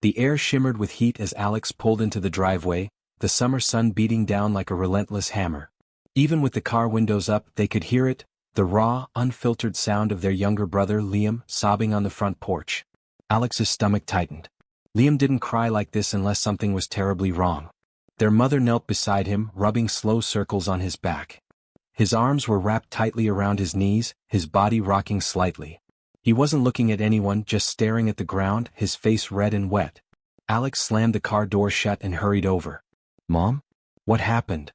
The air shimmered with heat as Alex pulled into the driveway, the summer sun beating down like a relentless hammer. Even with the car windows up, they could hear it, the raw, unfiltered sound of their younger brother Liam sobbing on the front porch. Alex's stomach tightened. Liam didn't cry like this unless something was terribly wrong. Their mother knelt beside him, rubbing slow circles on his back. His arms were wrapped tightly around his knees, his body rocking slightly. He wasn't looking at anyone, just staring at the ground, his face red and wet. Alex slammed the car door shut and hurried over. "Mom? What happened?"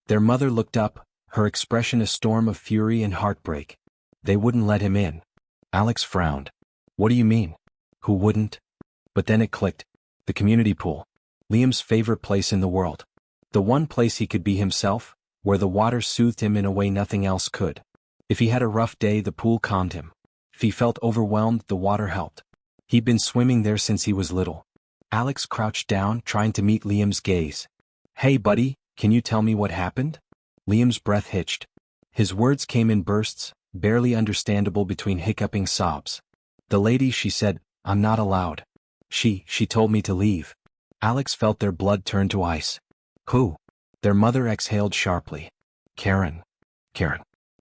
Their mother looked up, her expression a storm of fury and heartbreak. They wouldn't let him in. Alex frowned. "What do you mean? Who wouldn't?" But then it clicked. The community pool. Liam's favorite place in the world. The one place he could be himself, where the water soothed him in a way nothing else could. If he had a rough day, the pool calmed him. If he felt overwhelmed, the water helped. He'd been swimming there since he was little. Alex crouched down, trying to meet Liam's gaze. "Hey buddy, can you tell me what happened?" Liam's breath hitched. His words came in bursts, barely understandable between hiccuping sobs. "The lady, she said, I'm not allowed. She told me to leave." Alex felt their blood turn to ice. "Who?" Their mother exhaled sharply. Karen.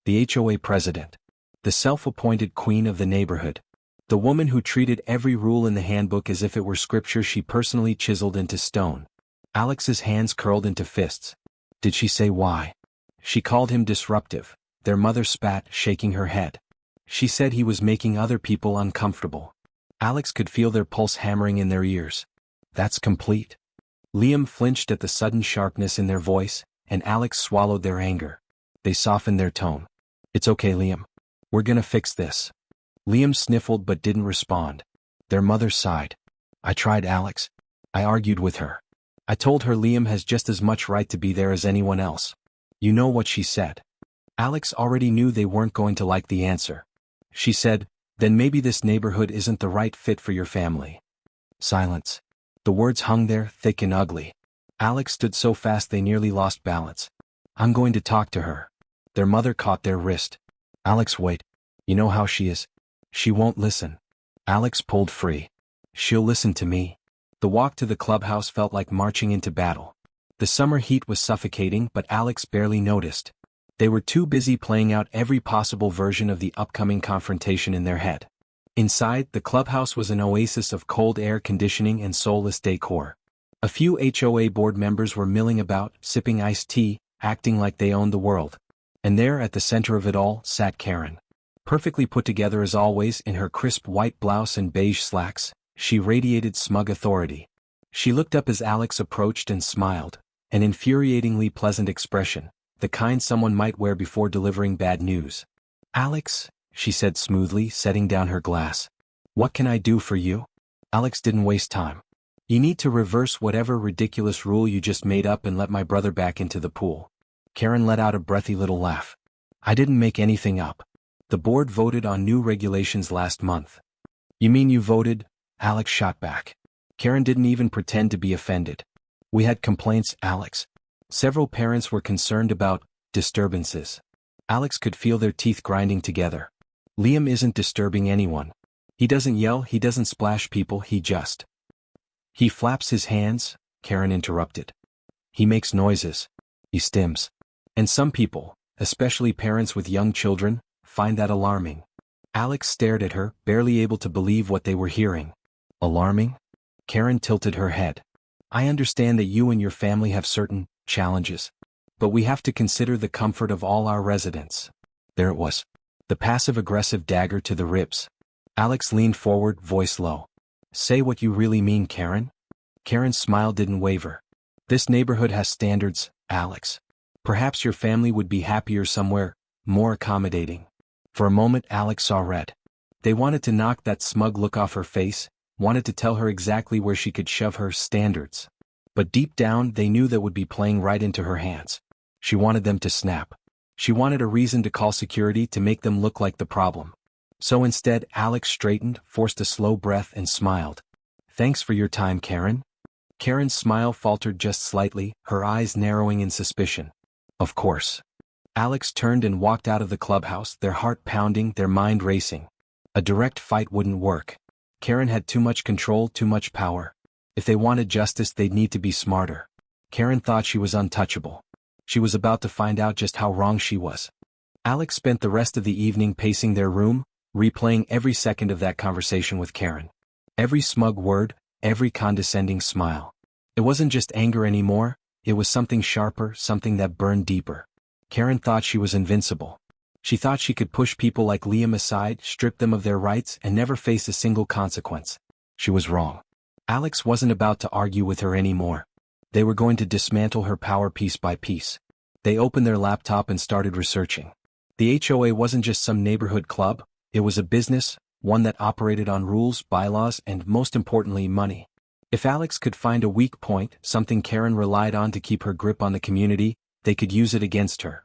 The HOA president. The self-appointed queen of the neighborhood. The woman who treated every rule in the handbook as if it were scripture she personally chiseled into stone. Alex's hands curled into fists. Did she say why? She called him disruptive. Their mother spat, shaking her head. She said he was making other people uncomfortable. Alex could feel their pulse hammering in their ears. That's complete. Liam flinched at the sudden sharpness in their voice, and Alex swallowed their anger. They softened their tone. "It's okay, Liam. We're gonna fix this." Liam sniffled but didn't respond. Their mother sighed. "I tried, Alex. I argued with her. I told her Liam has just as much right to be there as anyone else." You know what she said? Alex already knew they weren't going to like the answer. She said, "Then maybe this neighborhood isn't the right fit for your family." Silence. The words hung there, thick and ugly. Alex stood so fast they nearly lost balance. "I'm going to talk to her." Their mother caught their wrist. "Alex, wait. You know how she is. She won't listen." Alex pulled free. "She'll listen to me." The walk to the clubhouse felt like marching into battle. The summer heat was suffocating, but Alex barely noticed. They were too busy playing out every possible version of the upcoming confrontation in their head. Inside, the clubhouse was an oasis of cold air conditioning and soulless decor. A few HOA board members were milling about, sipping iced tea, acting like they owned the world. And there, at the center of it all, sat Karen. Perfectly put together as always in her crisp white blouse and beige slacks, she radiated smug authority. She looked up as Alex approached and smiled, an infuriatingly pleasant expression, the kind someone might wear before delivering bad news. "Alex," she said smoothly, setting down her glass. "What can I do for you?" Alex didn't waste time. "You need to reverse whatever ridiculous rule you just made up and let my brother back into the pool." Karen let out a breathy little laugh. "I didn't make anything up. The board voted on new regulations last month." "You mean you voted?" Alex shot back. Karen didn't even pretend to be offended. "We had complaints, Alex. Several parents were concerned about disturbances." Alex could feel their teeth grinding together. "Liam isn't disturbing anyone. He doesn't yell, he doesn't splash people, he flaps his hands," Karen interrupted. "He makes noises. He stims. And some people, especially parents with young children, find that alarming." Alex stared at her, barely able to believe what they were hearing. "Alarming?" Karen tilted her head. "I understand that you and your family have certain challenges. But we have to consider the comfort of all our residents." There it was. The passive-aggressive dagger to the ribs. Alex leaned forward, voice low. "Say what you really mean, Karen." Karen's smile didn't waver. "This neighborhood has standards, Alex. Perhaps your family would be happier somewhere, more accommodating." For a moment Alex saw red. They wanted to knock that smug look off her face, wanted to tell her exactly where she could shove her standards. But deep down they knew that would be playing right into her hands. She wanted them to snap. She wanted a reason to call security to make them look like the problem. So instead Alex straightened, forced a slow breath and smiled. "Thanks for your time, Karen." Karen's smile faltered just slightly, her eyes narrowing in suspicion. "Of course." Alex turned and walked out of the clubhouse, their heart pounding, their mind racing. A direct fight wouldn't work. Karen had too much control, too much power. If they wanted justice, they'd need to be smarter. Karen thought she was untouchable. She was about to find out just how wrong she was. Alex spent the rest of the evening pacing their room, replaying every second of that conversation with Karen. Every smug word, every condescending smile. It wasn't just anger anymore, it was something sharper, something that burned deeper. Karen thought she was invincible. She thought she could push people like Liam aside, strip them of their rights, and never face a single consequence. She was wrong. Alex wasn't about to argue with her anymore. They were going to dismantle her power piece by piece. They opened their laptop and started researching. The HOA wasn't just some neighborhood club, it was a business, one that operated on rules, bylaws, and most importantly, money. If Alex could find a weak point, something Karen relied on to keep her grip on the community, they could use it against her.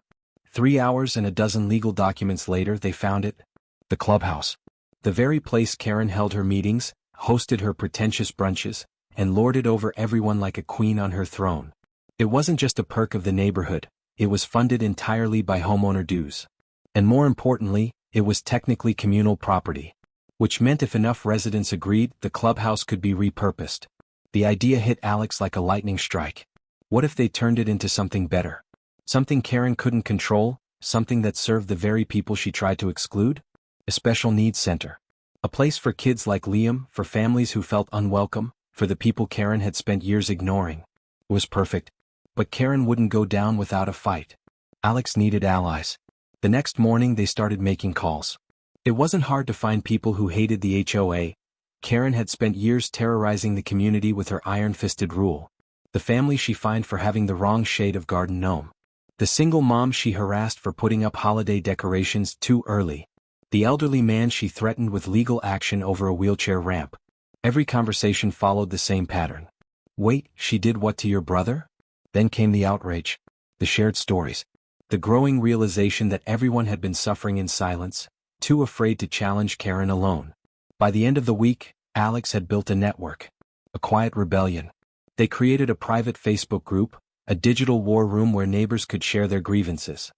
3 hours and a dozen legal documents later, they found it. The Clubhouse. The very place Karen held her meetings, hosted her pretentious brunches, and lorded over everyone like a queen on her throne. It wasn't just a perk of the neighborhood, it was funded entirely by homeowner dues. And more importantly, it was technically communal property. Which meant if enough residents agreed, the clubhouse could be repurposed. The idea hit Alex like a lightning strike. What if they turned it into something better? Something Karen couldn't control, something that served the very people she tried to exclude? A special needs center. A place for kids like Liam, for families who felt unwelcome, for the people Karen had spent years ignoring. It was perfect. But Karen wouldn't go down without a fight. Alex needed allies. The next morning they started making calls. It wasn't hard to find people who hated the HOA. Karen had spent years terrorizing the community with her iron-fisted rule. The family she fined for having the wrong shade of garden gnome. The single mom she harassed for putting up holiday decorations too early. The elderly man she threatened with legal action over a wheelchair ramp. Every conversation followed the same pattern. Wait, she did what to your brother? Then came the outrage. The shared stories. The growing realization that everyone had been suffering in silence, too afraid to challenge Karen alone. By the end of the week, Alex had built a network. A quiet rebellion. They created a private Facebook group, a digital war room where neighbors could share their grievances.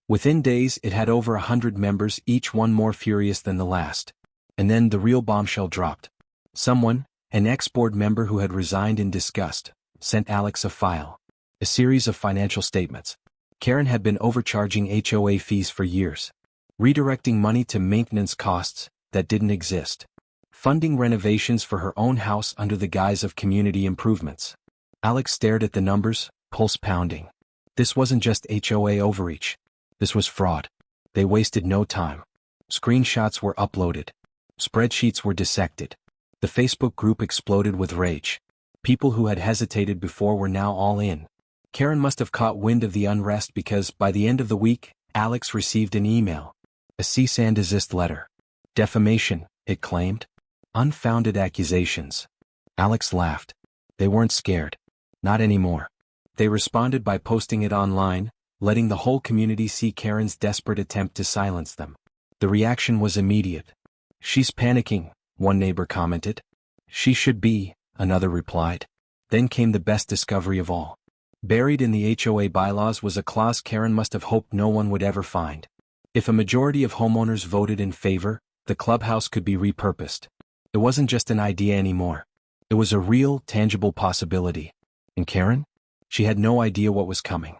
Within days, it had over 100 members, each one more furious than the last. And then the real bombshell dropped. Someone, an ex-board member who had resigned in disgust, sent Alex a file. A series of financial statements. Karen had been overcharging HOA fees for years. Redirecting money to maintenance costs that didn't exist. Funding renovations for her own house under the guise of community improvements. Alex stared at the numbers, pulse pounding. This wasn't just HOA overreach. This was fraud. They wasted no time. Screenshots were uploaded. Spreadsheets were dissected. The Facebook group exploded with rage. People who had hesitated before were now all in. Karen must have caught wind of the unrest because, by the end of the week, Alex received an email. A cease and desist letter. Defamation, it claimed. Unfounded accusations. Alex laughed. They weren't scared. Not anymore. They responded by posting it online, letting the whole community see Karen's desperate attempt to silence them. The reaction was immediate. She's panicking, one neighbor commented. She should be, another replied. Then came the best discovery of all. Buried in the HOA bylaws was a clause Karen must have hoped no one would ever find. If a majority of homeowners voted in favor, the clubhouse could be repurposed. It wasn't just an idea anymore. It was a real, tangible possibility. And Karen? She had no idea what was coming.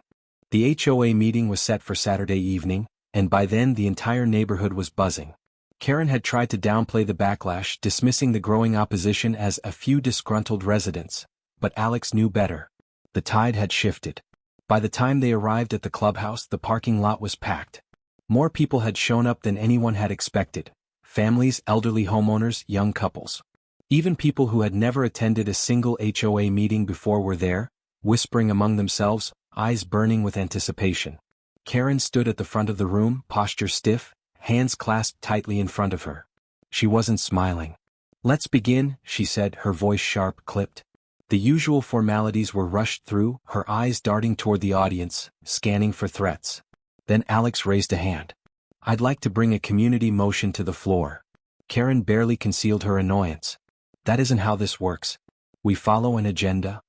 The HOA meeting was set for Saturday evening, and by then the entire neighborhood was buzzing. Karen had tried to downplay the backlash, dismissing the growing opposition as a few disgruntled residents. But Alex knew better. The tide had shifted. By the time they arrived at the clubhouse, the parking lot was packed. More people had shown up than anyone had expected. Families, elderly homeowners, young couples. Even people who had never attended a single HOA meeting before were there, whispering among themselves, eyes burning with anticipation. Karen stood at the front of the room, posture stiff, hands clasped tightly in front of her. She wasn't smiling. "Let's begin," she said, her voice sharp, clipped. The usual formalities were rushed through, her eyes darting toward the audience, scanning for threats. Then Alex raised a hand. "I'd like to bring a community motion to the floor." Karen barely concealed her annoyance. "That isn't how this works. We follow an agenda."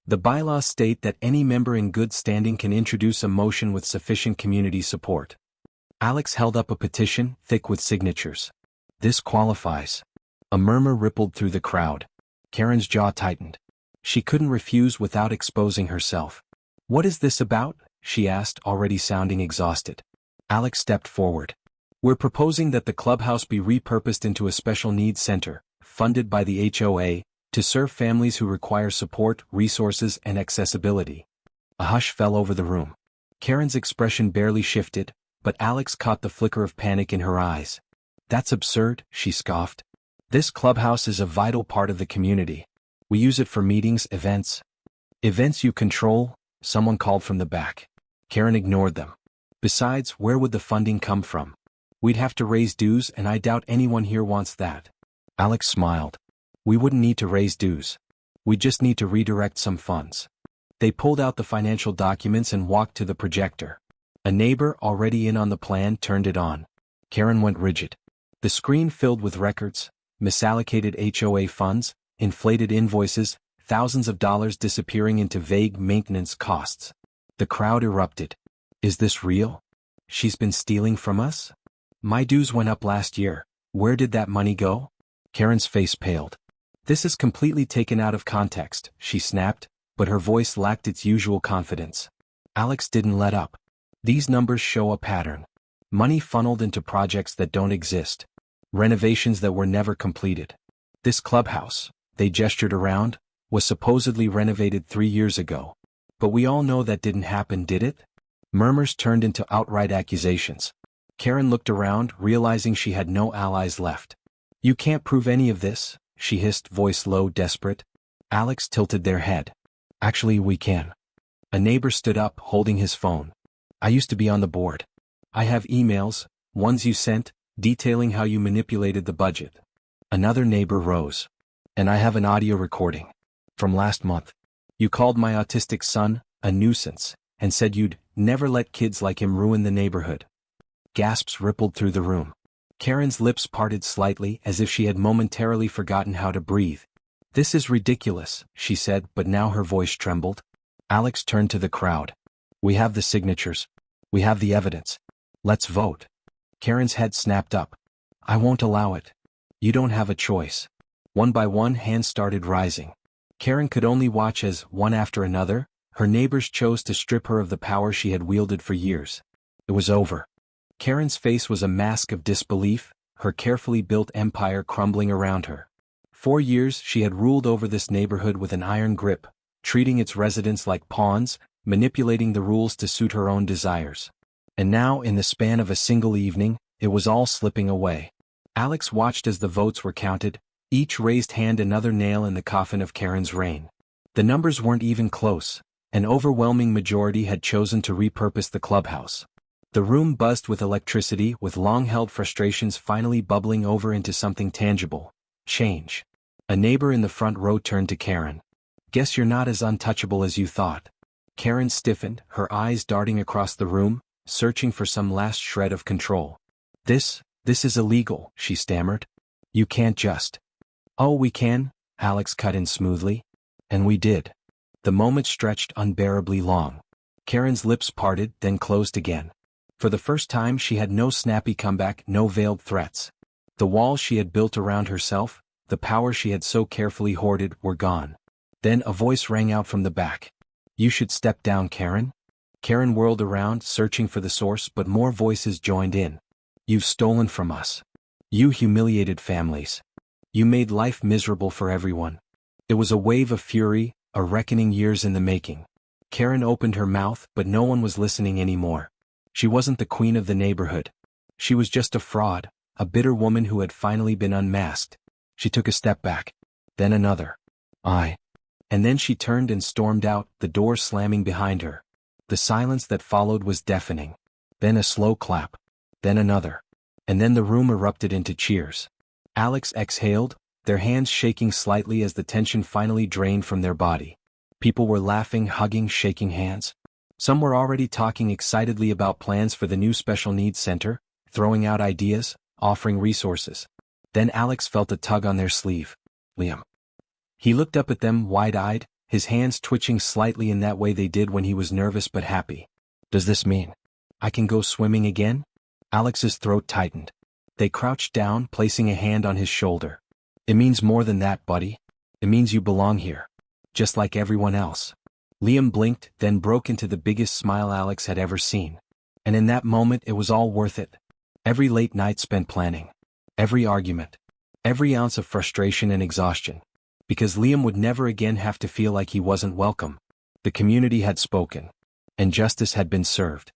The bylaws state that any member in good standing can introduce a motion with sufficient community support. Alex held up a petition, thick with signatures. "This qualifies." A murmur rippled through the crowd. Karen's jaw tightened. She couldn't refuse without exposing herself. "What is this about?" she asked, already sounding exhausted. Alex stepped forward. "We're proposing that the clubhouse be repurposed into a special needs center, funded by the HOA, to serve families who require support, resources, and accessibility." A hush fell over the room. Karen's expression barely shifted, but Alex caught the flicker of panic in her eyes. "That's absurd," she scoffed. "This clubhouse is a vital part of the community. We use it for meetings, events." "Events you control?" someone called from the back. Karen ignored them. "Besides, where would the funding come from? We'd have to raise dues, and I doubt anyone here wants that." Alex smiled. "We wouldn't need to raise dues. We just need to redirect some funds." They pulled out the financial documents and walked to the projector. A neighbor, already in on the plan, turned it on. Karen went rigid. The screen filled with records, misallocated HOA funds, inflated invoices, thousands of dollars disappearing into vague maintenance costs. The crowd erupted. "Is this real? She's been stealing from us? My dues went up last year. Where did that money go?" Karen's face paled. "This is completely taken out of context," she snapped, but her voice lacked its usual confidence. Alex didn't let up. "These numbers show a pattern. Money funneled into projects that don't exist. Renovations that were never completed. This clubhouse," they gestured around, "was supposedly renovated 3 years ago. But we all know that didn't happen, did it?" Murmurs turned into outright accusations. Karen looked around, realizing she had no allies left. "You can't prove any of this," she hissed, voice low, desperate. Alex tilted their head. "Actually, we can." A neighbor stood up, holding his phone. "I used to be on the board. I have emails, ones you sent, detailing how you manipulated the budget." Another neighbor rose. "And I have an audio recording. From last month. You called my autistic son a nuisance, and said you'd never let kids like him ruin the neighborhood." Gasps rippled through the room. Karen's lips parted slightly as if she had momentarily forgotten how to breathe. "This is ridiculous," she said, but now her voice trembled. Alex turned to the crowd. "We have the signatures. We have the evidence. Let's vote." Karen's head snapped up. "I won't allow it. You don't have a choice." One by one, hands started rising. Karen could only watch as, one after another, her neighbors chose to strip her of the power she had wielded for years. It was over. Karen's face was a mask of disbelief, her carefully built empire crumbling around her. 4 years she had ruled over this neighborhood with an iron grip, treating its residents like pawns, manipulating the rules to suit her own desires. And now, in the span of a single evening, it was all slipping away. Alex watched as the votes were counted, each raised hand another nail in the coffin of Karen's reign. The numbers weren't even close. An overwhelming majority had chosen to repurpose the clubhouse. The room buzzed with electricity, with long-held frustrations finally bubbling over into something tangible. Change. A neighbor in the front row turned to Karen. "Guess you're not as untouchable as you thought." Karen stiffened, her eyes darting across the room, searching for some last shred of control. This is illegal," she stammered. "You can't just." "Oh, we can," Alex cut in smoothly. "And we did." The moment stretched unbearably long. Karen's lips parted, then closed again. For the first time she had no snappy comeback, no veiled threats. The walls she had built around herself, the power she had so carefully hoarded, were gone. Then a voice rang out from the back. "You should step down, Karen." Karen whirled around, searching for the source, but more voices joined in. "You've stolen from us. You humiliated families. You made life miserable for everyone." It was a wave of fury, a reckoning years in the making. Karen opened her mouth, but no one was listening anymore. She wasn't the queen of the neighborhood. She was just a fraud, a bitter woman who had finally been unmasked. She took a step back. Then another. And then she turned and stormed out, the door slamming behind her. The silence that followed was deafening. Then a slow clap. Then another. And then the room erupted into cheers. Alex exhaled, their hands shaking slightly as the tension finally drained from their body. People were laughing, hugging, shaking hands. Some were already talking excitedly about plans for the new special needs center, throwing out ideas, offering resources. Then Alex felt a tug on their sleeve. "Liam." He looked up at them, wide-eyed, his hands twitching slightly in that way they did when he was nervous but happy. "Does this mean I can go swimming again?" Alex's throat tightened. They crouched down, placing a hand on his shoulder. "It means more than that, buddy. It means you belong here. just like everyone else. Liam blinked, then broke into the biggest smile Alex had ever seen. And in that moment it was all worth it. Every late night spent planning. Every argument. Every ounce of frustration and exhaustion. Because Liam would never again have to feel like he wasn't welcome. The community had spoken. And justice had been served.